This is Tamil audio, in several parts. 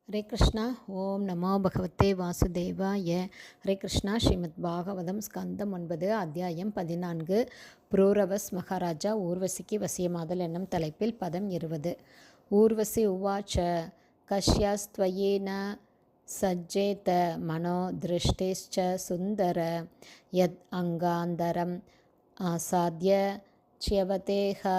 ஹரே கிருஷ்ணா. ஓம் நமோ பகவத்தே வாசுதேவாய. ஹரே கிருஷ்ணா. ஸ்ரீமத் பாகவதம் ஸ்கந்தம் 9 அத்தியாயம் 14. புரூரவஸ் மகாராஜா ஊர்வசிக்கு வசியமாதல் என்னும் தலைப்பில் பதம் 20. ஊர்வசி உவாச்ச கஷ்யாஸ்த்வயேன சஜ்ஜேத மனோ திருஷ்டிஷ்ச சுந்தர யத் அங்காந்தரம் ஆசாத்ய ச்யவதேஹ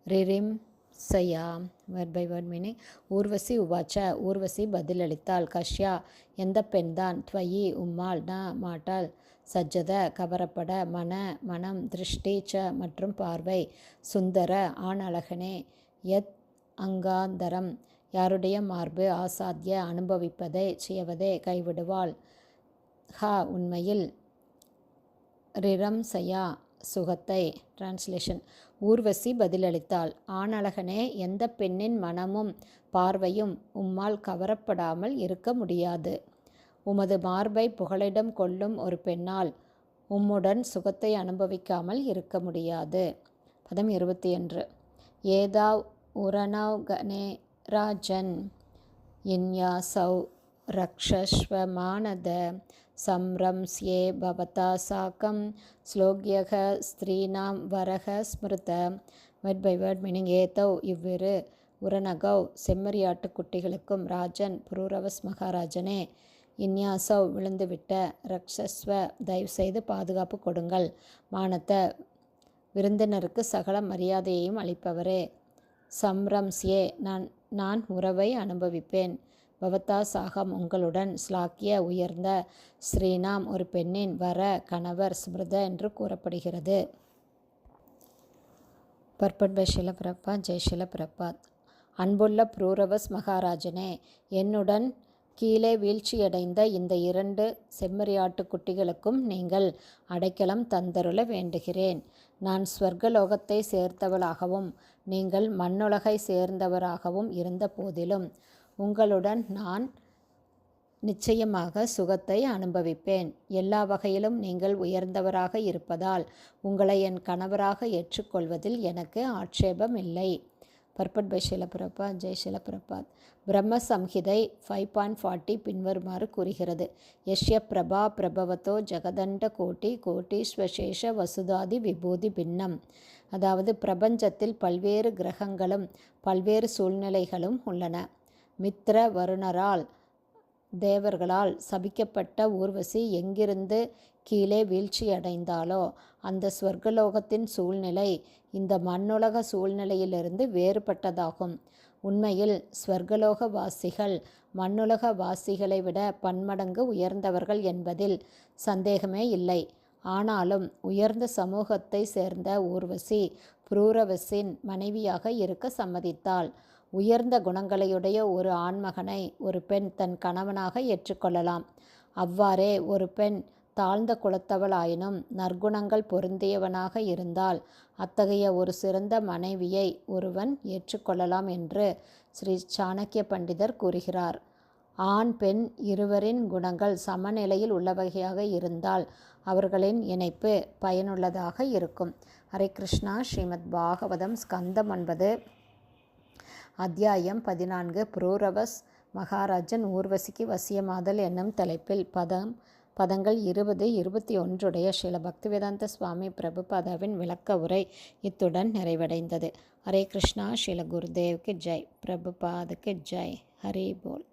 ரிரிம் சயா. Word by word meaning. Urvashi உவாச்ச, ஊர்வசி பதிலளித்தாள். கஷ்யா எந்த பெண்தான், துவயி உம்மால், ந மாட்டாள், சஜ்ஜத கவரப்பட, மனம், திருஷ்டி ச மற்றும் பார்வை, சுந்தர ஆண் அழகனே, யத் அங்காந்தரம் யாருடைய மார்பு, ஆசாத்திய அனுபவிப்பதை, சியவதே கைவிடுவாள், ஹ உண்மையில், ரிரம் சயா சுகத்தை. டிரான்ஸ்லேஷன். ஊர்வசி பதிலளித்தாள். ஆணழகனே, எந்த பெண்ணின் மனமும் பார்வையும் உம்மால் கவரப்படாமல் இருக்க முடியாது. உமது மார்பை புகலிடம் கொள்ளும் ஒரு பெண்ணால் உம்முடன் சுகத்தை அனுபவிக்காமல் இருக்க முடியாது. பதம் 21. ஏதாவ் உரணௌகனே ராஜன் இன்யாசௌ ரக்ஷஸ்வமானத சம்ரம்ஸ்யே பவதா சாக்கம் ஸ்லோக்யக ஸ்திரீனாம் வரக ஸ்மிருத. Word by word meaning. ஏதவ் இவ்விரு, உரணகவ் செம்மறியாட்டு குட்டிகளுக்கும், ராஜன் புரூரவஸ் மகாராஜனே, இன்யாசவ் விழுந்துவிட்ட, ரக்ஷஸ்வ தயவுசெய்து பாதுகாப்பு கொடுங்கள், மானத்த விருந்தினருக்கு சகல மரியாதையையும் அளிப்பவரே, சம்ரம்ஸ்யே நான் உறவை அனுபவிப்பேன், பவதா சாகம் உங்களுடன், ஸ்லாக்கிய உயர்ந்த, ஸ்ரீனாம் ஒரு பெண்ணின், வர கணவர், ஸ்மிருத என்று கூறப்படுகிறது. பர்பட் பை ஷில பிரபாத். ஜெய் ஷில பிரபாத். அன்புள்ள புரூரவஸ் மகாராஜனே, என்னுடன் கீழே வீழ்ச்சியடைந்த இந்த 2 செம்மறியாட்டு குட்டிகளுக்கும் நீங்கள் அடைக்கலம் தந்தருள வேண்டுகிறேன். நான் ஸ்வர்கலோகத்தை சேர்ந்தவளாகவும் நீங்கள் மண்ணுலகை சேர்ந்தவராகவும் இருந்த போதிலும் உங்களுடன் நான் நிச்சயமாக சுகத்தை அனுபவிப்பேன். எல்லா வகையிலும் நீங்கள் உயர்ந்தவராக இருப்பதால் உங்களை என் கணவராக ஏற்றுக்கொள்வதில் எனக்கு ஆட்சேபம் இல்லை. பர்பட் பை ஷில பிரபாத். ஜெய் ஷில பிரபாத். பிரம்ம சம்ஹிதை 5.40 பின்வருமாறு கூறுகிறது. யஷ்ய பிரபா பிரபவத்தோ ஜெகதண்ட கோட்டி கோட்டீஸ்வசேஷ வசுதாதி விபூதி பின்னம். அதாவது பிரபஞ்சத்தில் பல்வேறு கிரகங்களும் பல்வேறு சூழ்நிலைகளும் உள்ளன. மித்ர வருணரால் தேவர்களால் சபிக்கப்பட்ட ஊர்வசி எங்கிருந்து கீழே வீழ்ச்சியடைந்தாலோ அந்த ஸ்வர்கலோகத்தின் சூழ்நிலை இந்த மண்ணுலக சூழ்நிலையிலிருந்து வேறுபட்டதாகும். உண்மையில் ஸ்வர்கலோக வாசிகள் மண்ணுலக வாசிகளை விட பன்மடங்கு உயர்ந்தவர்கள் என்பதில் சந்தேகமே இல்லை. ஆனாலும் உயர்ந்த சமூகத்தை சேர்ந்த ஊர்வசி புரூரவசின் மனைவியாக இருக்க சம்மதித்தாள். உயர்ந்த குணங்களையுடைய ஒரு ஆண்மகனை ஒரு பெண் தன் கணவனாக ஏற்றுக்கொள்ளலாம். அவ்வாறே ஒரு பெண் தாழ்ந்த குலத்தவளாயினும் நற்குணங்கள் பொருந்தியவனாக இருந்தால் அத்தகைய ஒரு சிறந்த மனைவியை ஒருவன் ஏற்றுக்கொள்ளலாம் என்று ஸ்ரீ சாணக்கிய பண்டிதர் கூறுகிறார். ஆண் பெண் இருவரின் குணங்கள் சமநிலையில் உள்ளவகையாக இருந்தால் அவர்களின் இணைப்பு பயனுள்ளதாக இருக்கும். ஹரே கிருஷ்ணா. ஸ்ரீமத் பாகவதம் ஸ்கந்தம் 9 அத்தியாயம் 14. புரூரவஸ் மகாராஜன் ஊர்வசிக்கு வசியமாதல் என்னும் தலைப்பில் பதங்கள் 20, 21 ஸ்ரீல பக்திவேதாந்த சுவாமி பிரபுபாதாவின் விளக்க உரை இத்துடன் நிறைவடைந்தது. ஹரே கிருஷ்ணா. ஸ்ரீல குருதேவுக்கு ஜெய். பிரபுபாதுக்கு ஜெய். ஹரி போல்.